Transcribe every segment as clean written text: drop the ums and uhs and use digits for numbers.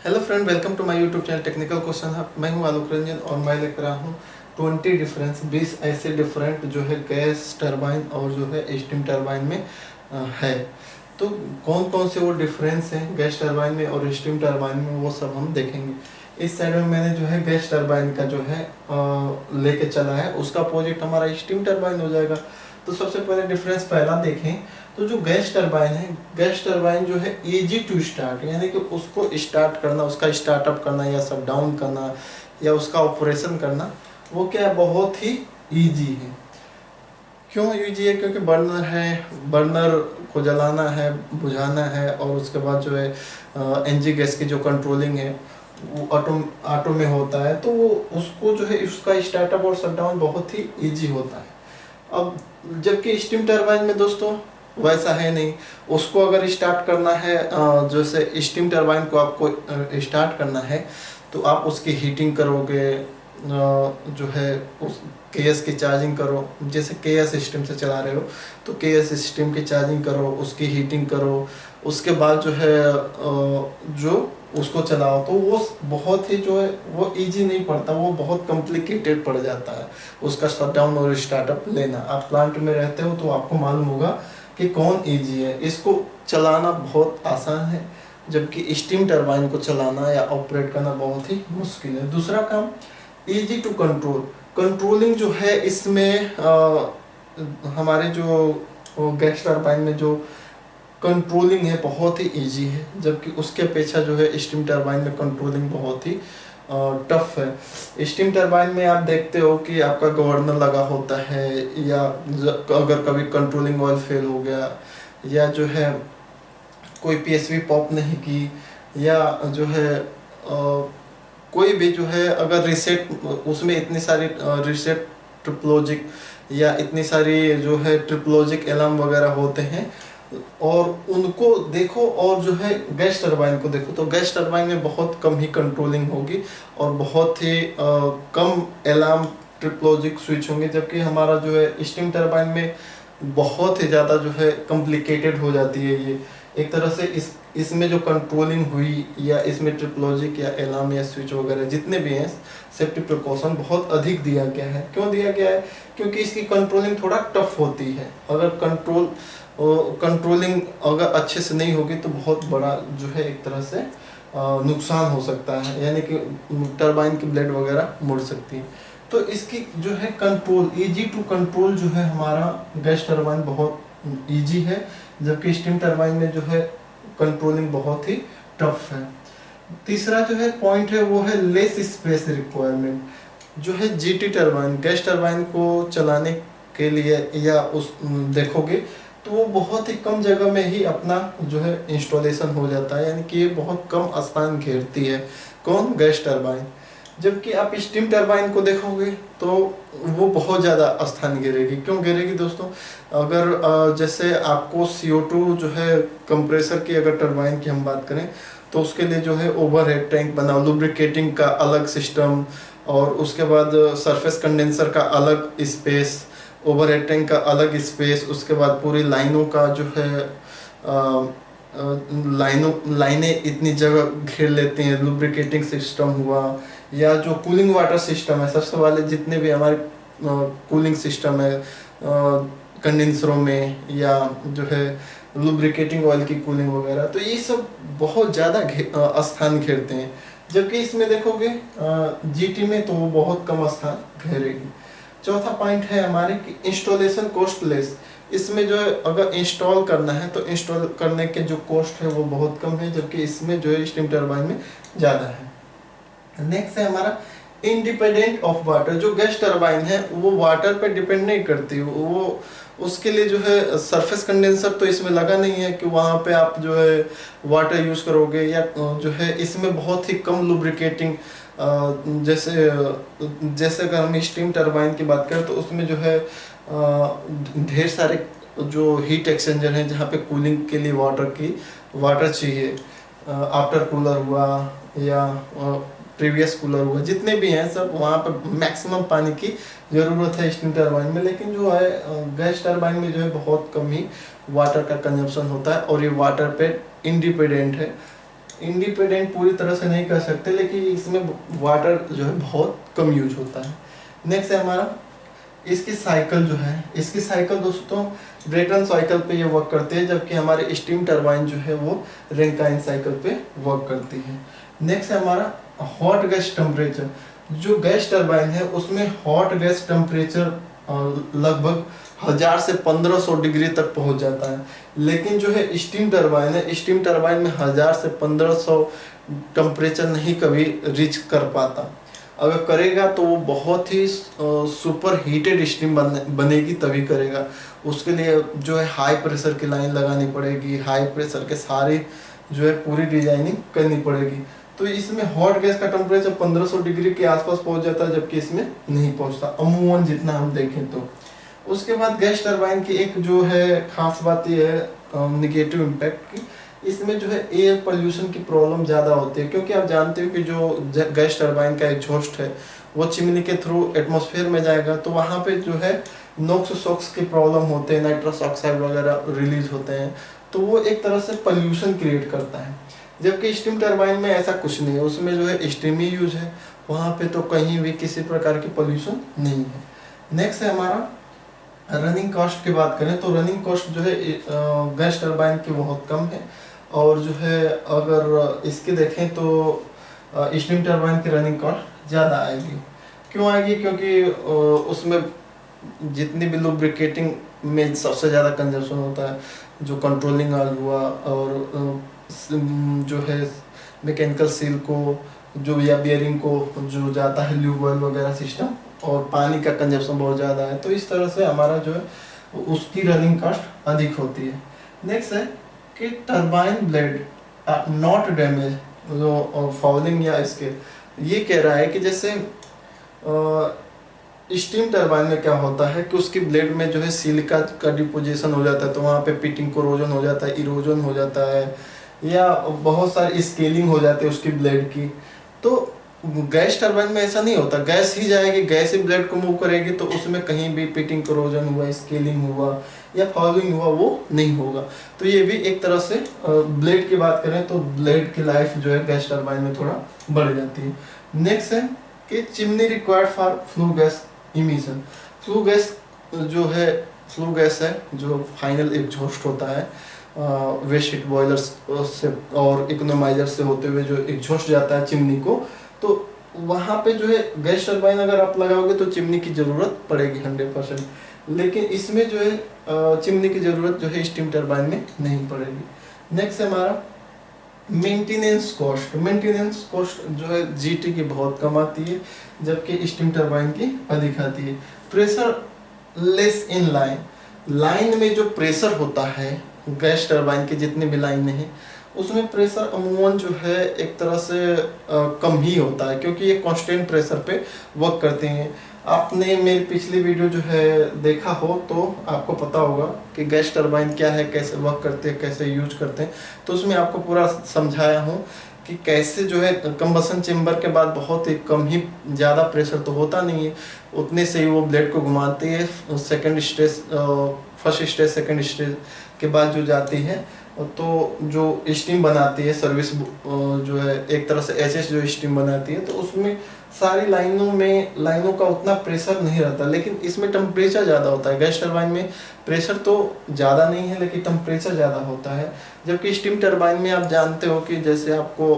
Hello friend, welcome to my YouTube channel technical question hub. मैं हूं आलोक रंजन और मैं लेकर आया हूं 20 डिफरेंस 20 ऐसे डिफरेंट जो है गैस टरबाइन और जो है स्टीम टरबाइन में है। तो कौन कौन से वो डिफरेंस हैं गैस टरबाइन में और स्टीम टरबाइन में, वो सब हम देखेंगे। इस साइड में मैंने जो है गैस टरबाइन का जो है लेके चला है, उसका अपोजिट हमारा स्टीम टरबाइन हो जाएगा। तो सबसे पहले डिफरेंस पहला देखें तो जो गैस टरबाइन है, गैस टरबाइन जो है इजी टू स्टार्ट, यानी कि उसको स्टार्ट करना, उसका स्टार्टअप करना या शट डाउन करना या उसका ऑपरेशन करना, वो क्या है, बहुत ही इजी है। क्यों ईजी है? क्योंकि बर्नर है, बर्नर को जलाना है, बुझाना है, और उसके बाद जो है एनजी गैस की जो कंट्रोलिंग है वो ऑटो में होता है, तो वो उसको जो है उसका स्टार्टअप और शटडाउन बहुत ही इजी होता है। अब जबकि स्टीम टरबाइन में दोस्तों वैसा है नहीं। उसको अगर स्टार्ट करना है, जैसे स्टीम टरबाइन को आपको स्टार्ट करना है तो आप उसकी हीटिंग करोगे, जो है उस केएस की चार्जिंग करो। जैसे केएस सिस्टम से चला रहे हो तो केएस सिस्टम की चार्जिंग करो, उसकी हीटिंग करो, उसके बाद जो है जो उसको चलाओ। तो वो बहुत ही जो है वो इजी नहीं पड़ता, वो बहुत कॉम्प्लिकेटेड पड़ जाता है उसका शटडाउन और स्टार्टअप लेना। आप प्लांट में रहते हो तो आपको मालूम होगा कि कौन इजी है। इसको चलाना बहुत आसान है, जबकि स्टीम टरबाइन को चलाना या ऑपरेट करना बहुत ही मुश्किल है। दूसरा काम, इजी टू कंट्रोल। कंट्रोलिंग जो है इसमें हमारे जो गैस टरबाइन में जो कंट्रोलिंग है बहुत ही इजी है, जबकि उसके अपेक्षा जो है स्टीम टरबाइन में कंट्रोलिंग बहुत ही टफ है। स्टीम टरबाइन में आप देखते हो कि आपका गवर्नर लगा होता है, या अगर कभी कंट्रोलिंग ऑयल फेल हो गया, या जो है कोई पीएसवी पॉप नहीं की, या जो है कोई भी जो है अगर रिसेट, उसमें इतनी सारी रिसेट ट्रिप्लोजिक या इतनी सारी जो है ट्रिप्लोजिक अलार्म वगैरह होते हैं, और उनको देखो और जो है गैस टरबाइन को देखो, तो गैस टरबाइन में बहुत कम ही कंट्रोलिंग होगी और बहुत ही कम अलार्म ट्रिप्लोजिक स्विच होंगे। जबकि हमारा जो है स्टीम टरबाइन में बहुत ही ज़्यादा जो है कॉम्प्लिकेटेड हो जाती है ये एक तरह से। इसमें जो कंट्रोलिंग हुई या इसमें ट्रिप्लोजिक या अलार्म या स्विच वगैरह जितने भी हैं, सेफ्टी प्रिकॉशन बहुत अधिक दिया गया है। क्यों दिया गया है? क्योंकि इसकी कंट्रोलिंग थोड़ा टफ होती है। अगर कंट्रोलिंग अगर अच्छे से नहीं होगी तो बहुत बड़ा जो है एक तरह से नुकसान हो सकता है, यानी कि टरबाइन की ब्लेड वगैरह मुड़ सकती है। तो इसकी जो है कंट्रोल, इजी टू कंट्रोल जो है हमारा गैस टरबाइन बहुत इजी है, जबकि स्टीम टरबाइन में जो है कंट्रोलिंग बहुत ही टफ है। तीसरा जो है पॉइंट है वो है लेस स्पेस रिक्वायरमेंट। जो है जीटी टरबाइन, गैस टरबाइन को चलाने के लिए या उस देखोगे तो वो बहुत ही कम जगह में ही अपना जो है इंस्टॉलेशन हो जाता है, यानी कि ये बहुत कम स्थान घेरती है। कौन? Gas turbine. जबकि आप स्टीम टरबाइन को देखोगे तो वो बहुत ज़्यादा स्थान घेरेगी। क्यों घेरेगी दोस्तों? अगर जैसे आपको CO2 जो है कंप्रेसर की अगर टरबाइन की हम बात करें तो उसके लिए जो है ओवरहेड टैंक बनाओ, लुब्रिकेटिंग का अलग सिस्टम, और उसके बाद सरफेस कंडेंसर का अलग स्पेस, ओवरहेड टैंक का अलग स्पेस, उसके बाद पूरी लाइनों का जो है लाइनें इतनी जगह घेर लेती हैं, लुब्रिकेटिंग सिस्टम हुआ, या जो कूलिंग वाटर सिस्टम है, सबसे वाले जितने भी हमारे कूलिंग सिस्टम है कंडेंसरों में, या जो है लुब्रिकेटिंग ऑयल की कूलिंग वगैरह, तो ये सब बहुत ज़्यादा स्थान घेरते हैं। जबकि इसमें देखोगे जीटी में तो वो बहुत कम स्थान घेरेगी। चौथा पॉइंट है हमारे कि इंस्टॉलेशन कॉस्टलेस। इसमें जो है अगर इंस्टॉल करना है तो इंस्टॉल करने के जो कॉस्ट है वो बहुत कम है, जबकि इसमें जो है स्टीम टरबाइन में ज़्यादा है। नेक्स्ट है हमारा इंडिपेंडेंट ऑफ वाटर। जो गैस टरबाइन है वो वाटर पे डिपेंड नहीं करती, वो उसके लिए जो है सरफेस कंडेंसर तो इसमें लगा नहीं है कि वहाँ पे आप जो है वाटर यूज़ करोगे, या जो है इसमें बहुत ही कम लुब्रिकेटिंग, जैसे जैसे अगर हम स्टीम टरबाइन की बात करें तो उसमें जो है ढेर सारे जो हीट एक्सचेंजर हैं जहाँ पे कूलिंग के लिए वाटर चाहिए। आफ्टर कूलर हुआ या प्रीवियस कूलर हुआ, जितने भी हैं सब वहाँ पे मैक्सिमम पानी की ज़रूरत है स्टीम टरबाइन में। लेकिन जो है गैस टरबाइन में जो है बहुत कम ही वाटर का कंजप्शन होता है, और ये वाटर पे इंडिपेंडेंट है। इंडिपेंडेंट पूरी तरह से नहीं कर सकते, लेकिन इसमें वाटर जो है बहुत कम यूज होता है। नेक्स्ट है हमारा इसकी साइकिल जो है, इसकी साइकिल दोस्तों ब्रेटन साइकिल पे ये वर्क करती है, जबकि हमारे स्टीम टरबाइन जो है वो रैंकाइन साइकिल पे वर्क करती है। नेक्स्ट है हमारा हॉट गैस टेम्परेचर। जो गैस टरबाइन है उसमें हॉट गैस टेम्परेचर लगभग 1000 से 1500 डिग्री तक पहुंच जाता है, लेकिन जो है स्टीम टरबाइन है, स्टीम टरबाइन में 1000 से 1500 टेम्परेचर नहीं कभी रीच कर पाता। अगर करेगा तो वो बहुत ही सुपर हीटेड स्टीम बनेगी तभी करेगा। उसके लिए जो है हाई प्रेशर की लाइन लगानी पड़ेगी, हाई प्रेशर के सारे जो है पूरी डिजाइनिंग करनी पड़ेगी। तो इसमें हॉट गैस का टेम्परेचर 1500 डिग्री के आसपास पहुंच जाता है, जबकि इसमें नहीं पहुंचता अमूमन जितना हम देखें तो। उसके बाद गैस टरबाइन की एक जो है खास बात ये है निगेटिव इम्पैक्ट की, इसमें जो है एयर पोल्यूशन की प्रॉब्लम ज़्यादा होती है, क्योंकि आप जानते हो कि जो गैस टरबाइन का एग्जॉस्ट है वो चिमनी के थ्रू एटमॉस्फेयर में जाएगा, तो वहाँ पे जो है नॉक्स सॉक्स की प्रॉब्लम होते हैं, नाइट्रस ऑक्साइड वगैरह रिलीज होते हैं, तो वो एक तरह से पोल्यूशन क्रिएट करता है। जबकि स्टीम टरबाइन में ऐसा कुछ नहीं है, उसमें जो है स्टीम ही यूज है, वहाँ पे तो कहीं भी किसी प्रकार की पोल्यूशन नहीं है। नेक्स्ट है हमारा रनिंग कॉस्ट की बात करें तो रनिंग कॉस्ट जो है गैस टरबाइन की बहुत कम है, और जो है अगर इसके देखें तो स्टीम टरबाइन की रनिंग कॉस्ट ज़्यादा आएगी। क्यों आएगी? क्योंकि उसमें जितनी भी लुब्रिकेटिंग में सबसे ज़्यादा कंजप्शन होता है, जो कंट्रोलिंग ऑयल हुआ और जो है मैकेनिकल सील को जो या बियरिंग को जो जाता है ल्यूब ऑयल वगैरह सिस्टम, और पानी का कंजप्शन बहुत ज़्यादा है, तो इस तरह से हमारा जो है उसकी रनिंग कॉस्ट अधिक होती है। नेक्स्ट है कि टरबाइन ब्लेड नॉट डैमेज, जो फाउलिंग या इसके ये कह रहा है कि जैसे स्टीम टरबाइन में क्या होता है कि उसकी ब्लेड में जो है सिलिका का डिपोजिशन हो जाता है, तो वहाँ पे पिटिंग कोरोजन हो जाता है, इरोजन हो जाता है, या बहुत सारी स्केलिंग हो जाती है उसकी ब्लेड की। तो गैस टरबाइन में ऐसा नहीं होता, गैस ही जाएगी, गैस ही ब्लेड को मूव करेगी, तो उसमें कहीं भी पिटिंग कोरोजन हुआ, स्केलिंग हुआ या फाउलिंग हुआ वो नहीं होगा। तो ये भी एक तरह से ब्लेड की बात करें तो ब्लेड की लाइफ जो है गैस टरबाइन में थोड़ा बढ़ जाती है। नेक्स्ट है कि chimney required for flue gas emission. Flue gas जो है, फ्लू गैस है जो फाइनल एग्जॉस्ट होता है वेस्ट हीट बॉयलर्स से और इकोनोमाइजर से होते हुए जो एग्जॉस्ट जाता है चिमनी को, तो वहाँ पे जो है गैस टरबाइन अगर आप लगाओगे तो चिमनी की ज़रूरत पड़ेगी 100%, लेकिन इसमें जो है चिमनी की ज़रूरत जो है स्टीम टरबाइन में नहीं पड़ेगी। नेक्स्ट है हमारा मेंटेनेंस कॉस्ट। मेंटेनेंस कॉस्ट जो है जीटी की बहुत कम आती है, जबकि स्टीम टरबाइन की अधिक आती है। Pressure less in line, line में जो प्रेशर होता है गैस टरबाइन के जितने भी लाइन में है उसमें प्रेशर अमूमन जो है एक तरह से कम ही होता है, क्योंकि ये कांस्टेंट प्रेशर पे वर्क करते हैं। आपने मेरी पिछली वीडियो जो है देखा हो तो आपको पता होगा कि गैस टरबाइन क्या है, कैसे वर्क करते हैं, कैसे यूज करते हैं, तो उसमें आपको पूरा समझाया हूँ कि कैसे जो है कंबसन चेम्बर के बाद बहुत ही कम ही, ज़्यादा प्रेशर तो होता नहीं है, उतने से ही वो ब्लेड को घुमाती है। Second stage, first stage second stage के बाद जो जाती है तो जो स्टीम बनाती है सर्विस जो है एक तरह से एचएस जो स्टीम बनाती है, तो उसमें सारी लाइनों का उतना प्रेशर नहीं रहता, लेकिन इसमें टेम्परेचर ज़्यादा होता है। गैस टरबाइन में प्रेशर तो ज़्यादा नहीं है लेकिन टेम्परेचर ज़्यादा होता है, जबकि स्टीम टरबाइन में आप जानते हो कि जैसे आपको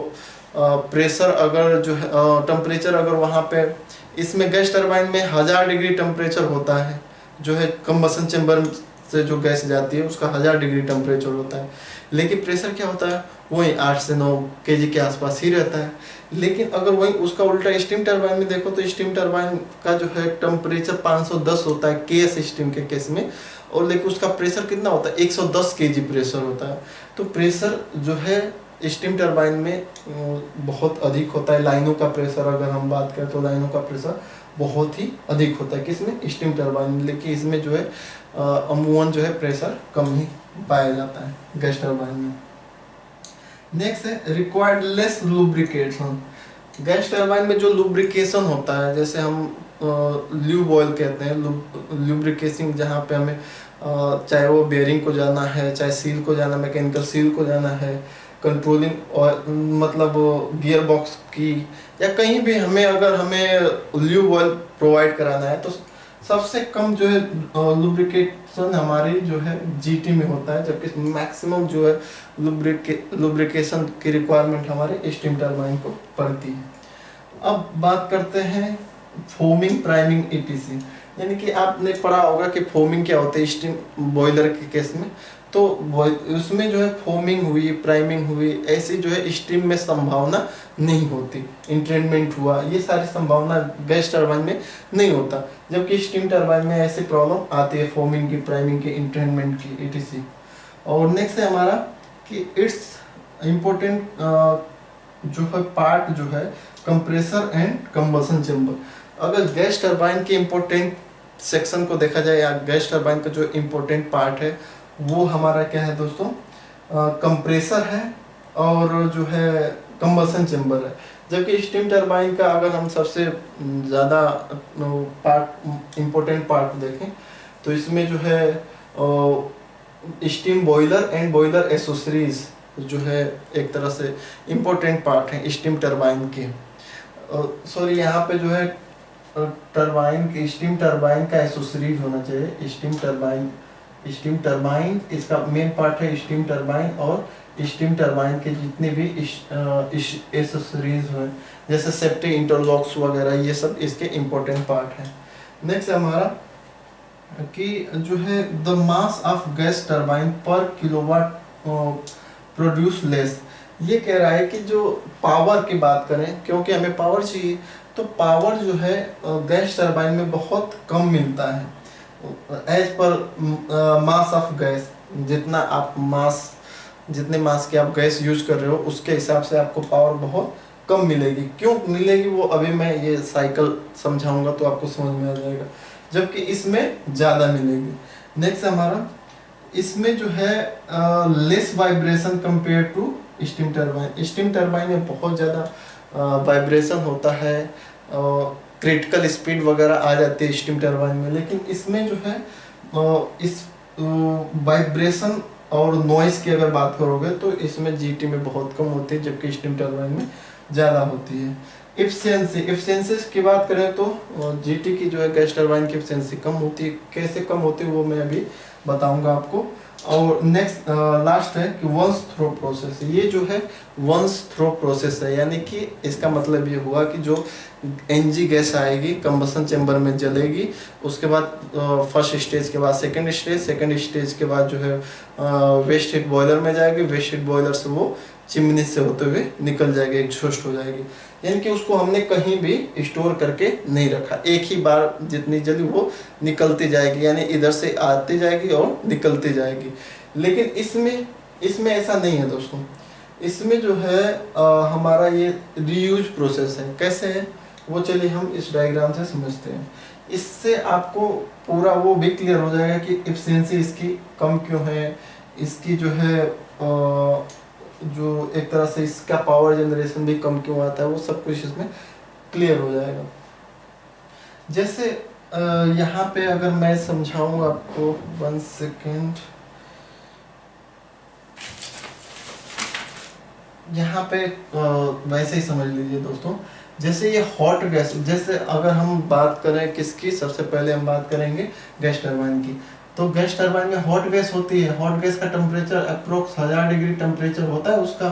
प्रेशर अगर जो है टेम्परेचर अगर वहाँ पे, इसमें गैस टरबाइन में 1000 डिग्री टेम्परेचर होता है, जो है कंबसन चेम्बर से जो गैस जाती है उसका 1000 डिग्री टेम्परेचर होता है, लेकिन प्रेशर क्या होता है वही 8 से 9 केजी के आसपास ही रहता है। लेकिन अगर वही उसका उल्टा स्टीम टरबाइन में देखो तो स्टीम टरबाइन का जो है टेम्परेचर 510 होता है केएस स्टीम के केस में, और लेकिन उसका प्रेशर कितना होता है 110 केजी प्रेशर होता है। तो प्रेशर जो है स्टीम टरबाइन में बहुत अधिक होता है। लाइनों का प्रेशर अगर हम बात करें तो लाइनों का प्रेशर बहुत ही अधिक होता है किसमें, स्टीम टरबाइन में, लेकिन इसमें जो है अमूमन जो है प्रेशर कम ही पाया जाता है गैस टरबाइन में। नेक्स्ट है required less lubrication. Gas turbine में जो लुब्रिकेशन होता है, जैसे हम ल्यूब ऑयल कहते हैं, लुब्रिकेशन, जहाँ पे हमें चाहे वो बेयरिंग को जाना है, चाहे सील को जाना, मैकेनिकल सील को जाना है, कंट्रोलिंग और मतलब गियर बॉक्स की, या कहीं भी अगर हमें ल्यूब ऑयल प्रोवाइड कराना है तो सबसे कम जो है लुब्रिकेशन हमारी जो है जीटी में होता है, जबकि मैक्सिमम जो है लुब्रिकेशन की रिक्वायरमेंट हमारे स्टीम टरबाइन को पड़ती है। अब बात करते हैं फोमिंग, प्राइमिंग, ईटीसी। यानी कि आपने पढ़ा होगा कि फोमिंग क्या होता है स्टीम बॉयलर के केस में। तो उसमें जो है फोमिंग हुई, प्राइमिंग हुई, ऐसी जो है स्टीम में संभावना नहीं होती। इंट्रेनमेंट हुआ, ये सारी संभावना गैस टरबाइन में नहीं होता, जबकि स्टीम टरबाइन में ऐसी प्रॉब्लम आती है, फोमिंग की, प्राइमिंग की, इंट्रेनमेंट की, ईटीसी। और नेक्स्ट है हमारा कि इट्स इम्पोर्टेंट जो है पार्ट जो है कंप्रेसर एंड कंबसन चेंबर। अगर गैस टरबाइन के इम्पोर्टेंट सेक्शन को देखा जाए, या गैस टरबाइन का जो इम्पोर्टेंट पार्ट है वो हमारा क्या है दोस्तों, कंप्रेसर है और जो है कंबसन चेंबर है। जबकि स्टीम टरबाइन का अगर हम सबसे ज़्यादा पार्ट, इम्पोर्टेंट पार्ट देखें तो इसमें जो है steam boiler and boiler accessories जो है एक तरह से इम्पोर्टेंट पार्ट है स्टीम टरबाइन के। सॉरी, यहाँ पे जो है टरबाइन की, स्टीम टरबाइन का एसेसरीज होना चाहिए। स्टीम टरबाइन इसका मेन पार्ट है, स्टीम टरबाइन और स्टीम टरबाइन के जितने भी एसेसरीज हैं जैसे सेफ्टी इंटरलॉक्स वगैरह, ये सब इसके इम्पोर्टेंट पार्ट हैं। नेक्स्ट हमारा कि जो है the mass of gas turbine पर किलोवाट प्रोड्यूस लेस। ये कह रहा है कि जो पावर की बात करें, क्योंकि हमें पावर चाहिए, तो पावर जो है गैस टरबाइन में बहुत कम मिलता है as per mass of gas. जितने मास की आप गैस यूज कर रहे हो उसके हिसाब से आपको पावर बहुत कम मिलेगी। क्यों मिलेगी वो अभी मैं ये साइकिल समझाऊंगा तो आपको समझ में आ जाएगा, जबकि इसमें ज़्यादा मिलेगी। नेक्स्ट हमारा इसमें जो है less vibration compare to steam turbine. Steam turbine में बहुत ज़्यादा वाइब्रेशन होता है, क्रिटिकल स्पीड वगैरह आ जाती है स्टीम टरबाइन में, लेकिन इसमें जो है इस वाइब्रेशन और नॉइस की अगर बात करोगे तो इसमें जीटी में बहुत कम होती है, जबकि स्टीम टरबाइन में ज़्यादा होती है। इफिशियंसी की बात करें तो जीटी की जो है गैस टरबाइन की इफिशियंसी कम होती है। कैसे कम होती है वो मैं अभी बताऊंगा आपको। और नेक्स्ट लास्ट है कि वंस थ्रो प्रोसेस। ये जो है वंस थ्रो प्रोसेस है, यानी कि इसका मतलब ये हुआ कि जो एनजी गैस आएगी कंबसन चेंबर में जलेगी, उसके बाद फर्स्ट स्टेज के बाद सेकंड स्टेज के बाद जो है वेस्ट हीट बॉयलर में जाएगी, वेस्ट हीट बॉयलर से वो चिमनी से होते हुए निकल जाएगी, एग्जॉस्ट हो जाएगी। यानी कि उसको हमने कहीं भी स्टोर करके नहीं रखा, एक ही बार जितनी जल्दी वो निकलती जाएगी, यानी इधर से आती जाएगी और निकलती जाएगी। लेकिन इसमें ऐसा नहीं है दोस्तों। इसमें जो है हमारा ये रीयूज प्रोसेस है। कैसे है वो चलिए हम इस डायग्राम से समझते हैं। इससे आपको पूरा वो भी क्लियर हो जाएगा कि एफिशिएंसी इसकी कम क्यों है, इसकी जो है जो एक तरह से इसका पावर जनरेशन भी कम क्यों आता है, वो सब कुछ इसमें क्लियर हो जाएगा। जैसे यहाँ पे अगर मैं समझाऊँ आपको, 1 सेकेंड, यहाँ पे वैसे ही समझ लीजिए दोस्तों। जैसे ये हॉट गैस, जैसे अगर हम बात करें किसकी, सबसे पहले हम बात करेंगे गैस टरबाइन की। तो गैस टरबाइन में हॉट गैस होती है। हॉट गैस का टेम्परेचर अप्रोक्स 1000 डिग्री टेम्परेचर होता है। उसका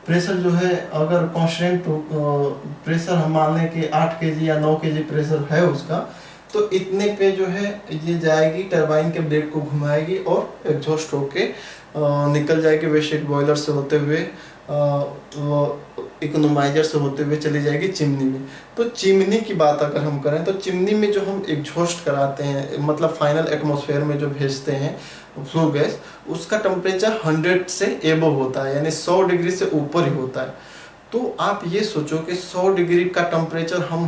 प्रेशर जो है अगर कांस्टेंट प्रेशर हम मान लें कि 8 केजी या 9 केजी प्रेशर है उसका, तो इतने पे जो है ये जाएगी, टरबाइन के ब्लेड को घुमाएगी और एग्जॉस्ट होके निकल जाएगी वेस्ट हीट बॉयलर से होते हुए, इकोनोमाइजर से होते हुए चली जाएगी चिमनी में। तो चिमनी की बात अगर हम करें तो चिमनी में जो हम एग्जॉस्ट कराते हैं, मतलब फाइनल एटमॉस्फेयर में जो भेजते हैं फ्लू गैस, उसका टेम्परेचर 100 से एबव होता है, यानी 100 डिग्री से ऊपर ही होता है। तो आप ये सोचो कि 100 डिग्री का टेम्परेचर हम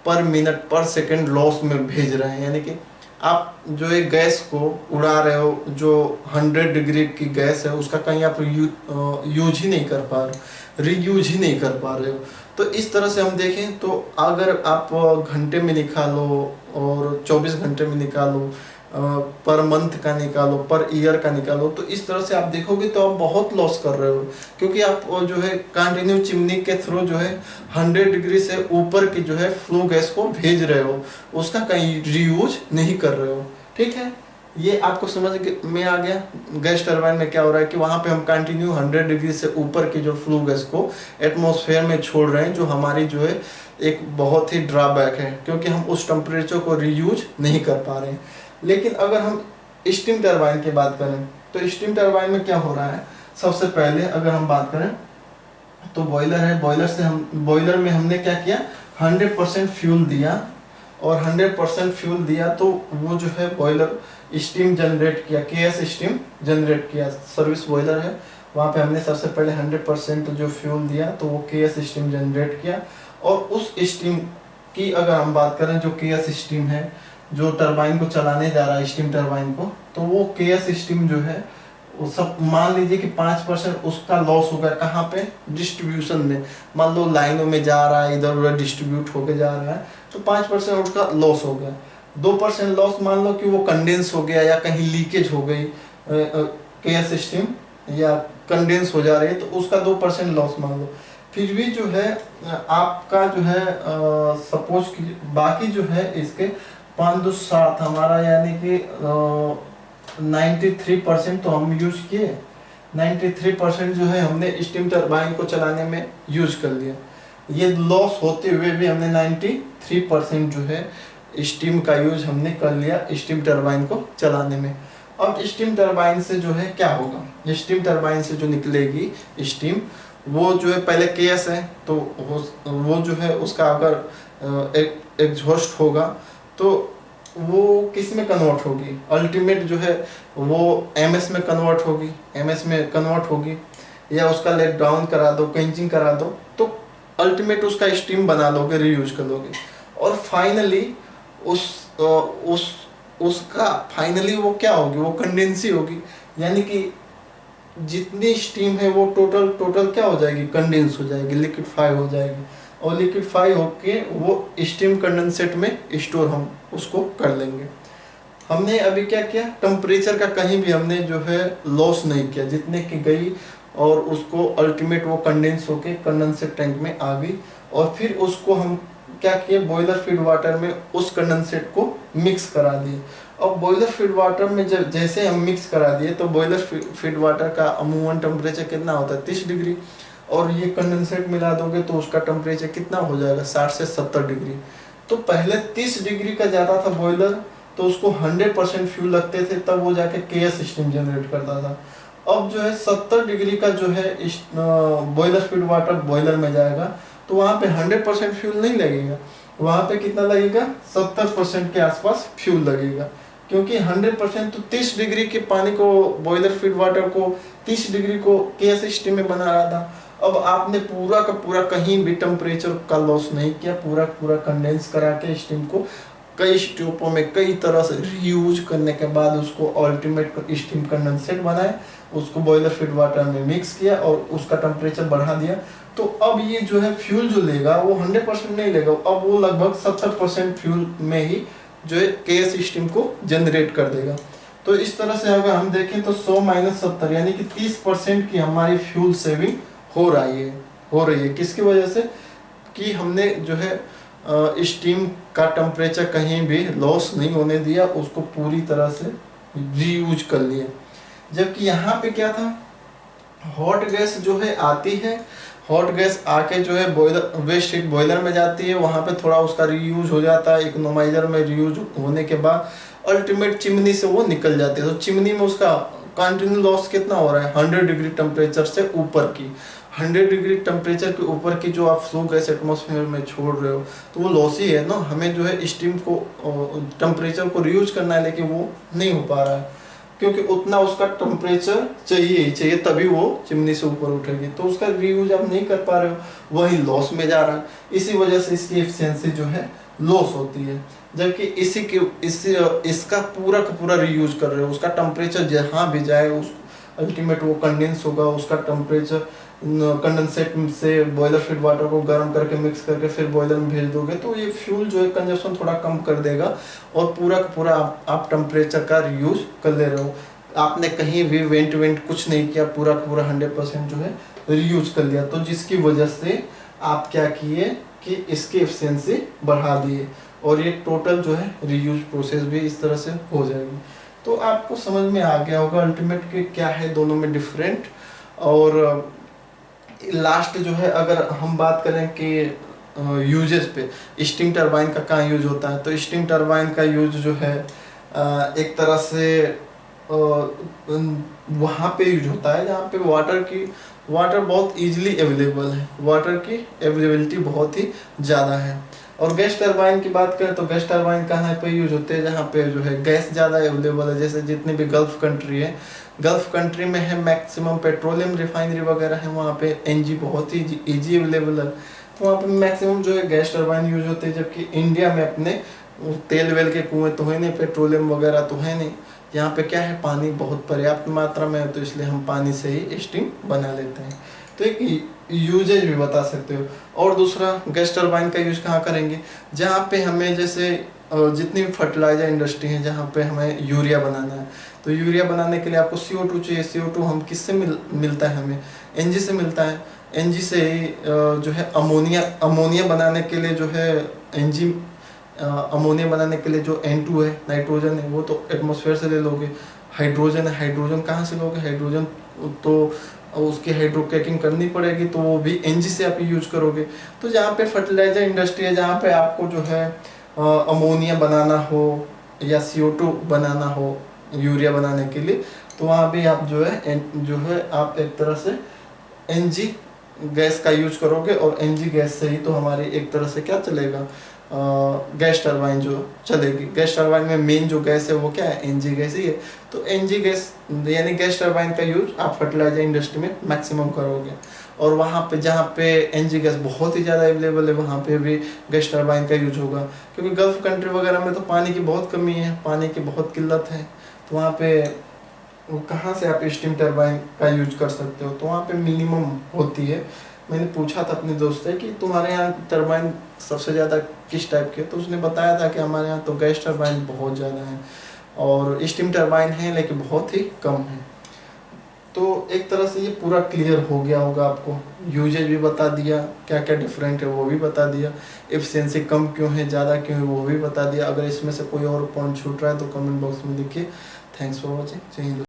पर मिनट पर सेकेंड लॉस में भेज रहे हैं, यानी कि आप जो एक गैस को उड़ा रहे हो, जो 100 डिग्री की गैस है उसका कहीं आप यूज ही नहीं कर पा रहे, रीयूज ही नहीं कर पा रहे हो। तो इस तरह से हम देखें तो अगर आप घंटे में निकालो और 24 घंटे में निकालो पर मंथ का निकालो, पर ईयर का निकालो, तो इस तरह से आप देखोगे तो आप बहुत लॉस कर रहे हो, क्योंकि आप जो है कंटिन्यू चिमनी के थ्रू जो है 100 डिग्री से ऊपर की जो है फ्लू गैस को भेज रहे हो, उसका कहीं रीयूज नहीं कर रहे हो। ठीक है, ये आपको समझ में आ गया। गैस टरबाइन में क्या हो रहा है कि वहाँ पे हम कंटिन्यू 100 डिग्री से ऊपर की जो फ्लू गैस को एटमॉस्फेयर में छोड़ रहे हैं, जो हमारी जो है एक बहुत ही ड्रॉबैक है, क्योंकि हम उस टेम्परेचर को रीयूज नहीं कर पा रहे हैं। लेकिन अगर हम स्टीम टरबाइन की बात करें तो स्टीम टरबाइन में क्या हो रहा है, सबसे पहले अगर हम बात करें तो बॉयलर है, बॉयलर में हमने क्या किया, 100% फ्यूल दिया, और 100% फ्यूल दिया तो वो जो है बॉयलर स्टीम जनरेट किया, केएस स्टीम जनरेट किया। सर्विस बॉयलर है, वहाँ पे हमने सबसे पहले 100% जो फ्यूल दिया तो वो केएस स्टीम जनरेट किया, और उस स्टीम की अगर हम बात करें, जो केएस स्टीम है जो टरबाइन को चलाने जा रहा है, स्टीम टरबाइन को, तो वो केएस स्टीम जो है वो सब मान लीजिए कि 5% उसका लॉस हो गया। कहाँ पे, डिस्ट्रीब्यूशन में, मान लो लाइनों में जा रहा है, इधर उधर डिस्ट्रीब्यूट होके जा रहा है, तो 5% उसका लॉस हो गया। 2% लॉस मान लो कि वो कंडेंस हो गया या कहीं लीकेज हो गई केएस स्टीम, या कंडेंस हो जा रही है, तो उसका 2% लॉस मान लो। फिर भी जो है आपका जो है सपोज की बाकी जो है इसके 5×7 हमारा, यानी कि 93% तो हम यूज किए, 93% जो है हमने स्टीम टरबाइन को चलाने में यूज कर लिया। ये लॉस होते हुए भी हमने 93% जो है स्टीम का यूज हमने कर लिया स्टीम टरबाइन को चलाने में। अब स्टीम टरबाइन से जो है क्या होगा, स्टीम टरबाइन से जो निकलेगी स्टीम, वो जो है पहले केएस है, तो वो जो है उसका अगर एग्जॉस्ट होगा तो वो किस में कन्वर्ट होगी, अल्टीमेट जो है वो एमएस में कन्वर्ट होगी, या उसका लेट डाउन करा दो, क्वेंचिंग करा दो, तो अल्टीमेट उसका स्टीम बना लोगे, रीयूज कर लोगे, और फाइनली उसका फाइनली वो क्या होगी, वो कंडेंसी होगी, यानी कि जितनी स्टीम है वो टोटल क्या हो जाएगी, कंडेंस हो जाएगी, लिक्विफाई हो जाएगी, और लिक्विफाई होके वो स्टीम कंडेंसेट में स्टोर हम उसको कर लेंगे। हमने अभी क्या किया, टेम्परेचर का कहीं भी हमने जो है लॉस नहीं किया, जितने की गई, और उसको अल्टीमेट वो कंडेंस होके कंडेंसेट टैंक में आ गई, और फिर उसको हम क्या किए, बॉयलर फीड वाटर में उस कंडेंसेट को मिक्स करा दिए। अब बॉयलर फीड वाटर में जब जैसे हम मिक्स करा दिए, तो बॉयलर फीड वाटर का अमूमन टेम्परेचर कितना होता है, 30 डिग्री, और ये कंडेंसेट मिला दोगे तो उसका टेम्परेचर कितना हो जाएगा, 60 से 70 डिग्री। तो पहले 30 डिग्री का जाता था बॉयलर, तो उसको 100% फ्यूल लगते थे, तब वो जाके केएस स्टीम जनरेट करता था। अब जो है 70 डिग्री का जो है बॉयलर फीड वाटर बॉयलर में जाएगा, तो वहाँ पे 100% फ्यूल नहीं लगेगा, वहाँ पे कितना लगेगा, 70% के आसपास फ्यूल लगेगा, क्योंकि 100% तो 30 डिग्री के पानी को, बॉयलर फीड वाटर को 30 डिग्री को केएस स्टीम में बना रहा था। अब आपने पूरा का पूरा कहीं भी टेम्परेचर का लॉस नहीं किया, पूरा कंडेंस करा के स्टीम को कई स्टोपों में कई तरह से रीयूज करने के बाद उसको अल्टीमेट स्टीम कंडेंसेट बनाए, उसको बॉयलर फीड वाटर में मिक्स किया और उसका टेम्परेचर बढ़ा दिया। तो अब ये जो है फ्यूल जो लेगा वो 100% नहीं लेगा, अब वो लगभग 70% फ्यूल में ही जो है केएस स्टीम को जनरेट कर देगा। तो इस तरह से अगर हम देखें तो 100 - 70 यानी कि 30% की हमारी फ्यूल सेविंग हो रही है। किसकी वजह से, कि हमने जो है स्टीम का टेम्परेचर कहीं भी लॉस नहीं होने दिया, उसको पूरी तरह से रीयूज कर लिया। जबकि यहाँ पे क्या था, हॉट गैस जो है आती है, हॉट गैस आके जो है बॉयलर, वेस्ट हीट बॉयलर में जाती है, वहाँ पे थोड़ा उसका रीयूज हो जाता है, इकोनोमाइजर में रीयूज होने के बाद अल्टीमेट चिमनी से वो निकल जाती है। तो चिमनी में उसका कंटिन्यू लॉस कितना हो रहा है, 100 डिग्री टेम्परेचर से ऊपर की, 100 डिग्री टेम्परेचर के ऊपर की जो आप फ्लू गैस एटमॉस्फेयर में छोड़ रहे हो, तो वो लॉस ही है ना। हमें जो है स्टीम को टेम्परेचर को रीयूज करना है, लेकिन वो नहीं हो पा रहा है, क्योंकि उतना उसका टेम्परेचर चाहिए तभी वो चिमनी से ऊपर उठेगी, तो उसका रीयूज आप नहीं कर पा रहे हो, वही लॉस में जा रहा है। इसी वजह से इसकी एफिशिएंसी जो है लॉस होती है। जबकि इसका पूरा का पूरा रीयूज कर रहे हो, उसका टेम्परेचर जहाँ भी जाए उस अल्टीमेट वो कंडेंस होगा, उसका टेम्परेचर कंडेंसेट से बॉयलर फीड वाटर को गर्म करके मिक्स करके फिर बॉयलर में भेज दोगे तो ये फ्यूल जो है कंजप्शन थोड़ा कम कर देगा और पूरा का पूरा आप टेम्परेचर का यूज कर ले रहे हो। आपने कहीं भी वेंट कुछ नहीं किया, पूरा का पूरा 100% जो है रीयूज कर लिया, तो जिसकी वजह से आप क्या किए कि इसकी एफिशिएंसी बढ़ा दिए और ये टोटल जो है रीयूज प्रोसेस भी इस तरह से हो जाएगी। तो आपको समझ में आ गया होगा अल्टीमेट के क्या है दोनों में डिफरेंट। और लास्ट जो है अगर हम बात करें कि यूजेस पे स्टीम टरबाइन का कहाँ यूज होता है, तो स्टीम टरबाइन का यूज जो है एक तरह से वहाँ पे यूज होता है जहाँ पे वाटर बहुत इजीली अवेलेबल है, वाटर की अवेलेबिलिटी बहुत ही ज़्यादा है। और गैस टरबाइन की बात करें तो गैस टरबाइन कहाँ पे यूज होते हैं, जहाँ पे जो है गैस ज़्यादा अवेलेबल है। जैसे जितनी भी गल्फ कंट्री है, गल्फ कंट्री में है मैक्सिमम पेट्रोलियम रिफाइनरी वगैरह है, वहाँ पे एनजी बहुत ही ईजी अवेलेबल है, तो वहाँ पे मैक्सिमम जो है गैस टरबाइन यूज होते हैं। जबकि इंडिया में अपने तेल वेल के कुएँ तो है नहीं, पेट्रोलियम वगैरह तो है नहीं, यहाँ पे क्या है पानी बहुत पर्याप्त मात्रा में है, तो इसलिए हम पानी से ही स्टीम बना लेते हैं। तो एक यूजेज भी बता सकते हो। और दूसरा गैस टरबाइन का यूज कहाँ करेंगे, जहाँ पे हमें जैसे जितनी भी फर्टिलाइजर इंडस्ट्री है जहाँ पे हमें यूरिया बनाना है, तो यूरिया बनाने के लिए आपको CO2 चाहिए। CO2 हम किससे मिलता है, हमें एनजी से मिलता है। एनजी से ही जो है अमोनिया बनाने के लिए जो है एनजी अमोनिया बनाने के लिए जो N2 है नाइट्रोजन है वो तो एटमॉस्फेयर से ले लोगे। हाइड्रोजन है, हाइड्रोजन कहाँ से लोगे, हाइड्रोजन तो उसकी हाइड्रोक्रैकिंग करनी पड़ेगी, तो वो भी एनजी से आप यूज करोगे। तो जहाँ पे फर्टिलाइजर इंडस्ट्री है, जहाँ पे आपको जो है अमोनिया बनाना हो या CO2 बनाना हो यूरिया बनाने के लिए, तो वहाँ भी आप जो है आप एक तरह से एनजी गैस का यूज करोगे। और एनजी गैस से ही तो हमारी एक तरह से क्या चलेगा, गैस टरबाइन जो चलेगी। गैस टरबाइन में मेन जो गैस है वो क्या है, एनजी गैस ही है। तो एनजी गैस यानी गैस टरबाइन का यूज आप फर्टिलाइजर इंडस्ट्री में मैक्सिमम करोगे। और वहाँ पे जहाँ पे एनजी गैस बहुत ही ज़्यादा अवेलेबल है वहाँ पे भी गैस टरबाइन का यूज होगा, क्योंकि गल्फ कंट्री वगैरह में तो पानी की बहुत कमी है, पानी की बहुत किल्लत है, तो वहाँ पे कहाँ से आप स्टीम टरबाइन का यूज कर सकते हो, तो वहाँ पे मिनिमम होती है। मैंने पूछा था अपने दोस्त से कि तुम्हारे यहाँ टरबाइन सबसे ज़्यादा किस टाइप के, तो उसने बताया था कि हमारे यहाँ तो गैस टरबाइन बहुत ज़्यादा है और स्टीम टरबाइन है लेकिन बहुत ही कम है। तो एक तरह से ये पूरा क्लियर हो गया होगा आपको, यूजेज भी बता दिया, क्या क्या डिफरेंट है वो भी बता दिया, एफिशिएंसी कम क्यों है ज़्यादा क्यों है वो भी बता दिया। अगर इसमें से कोई और पॉइंट छूट रहा है तो कमेंट बॉक्स में लिखिए। Thanks for watching. जय हिंद।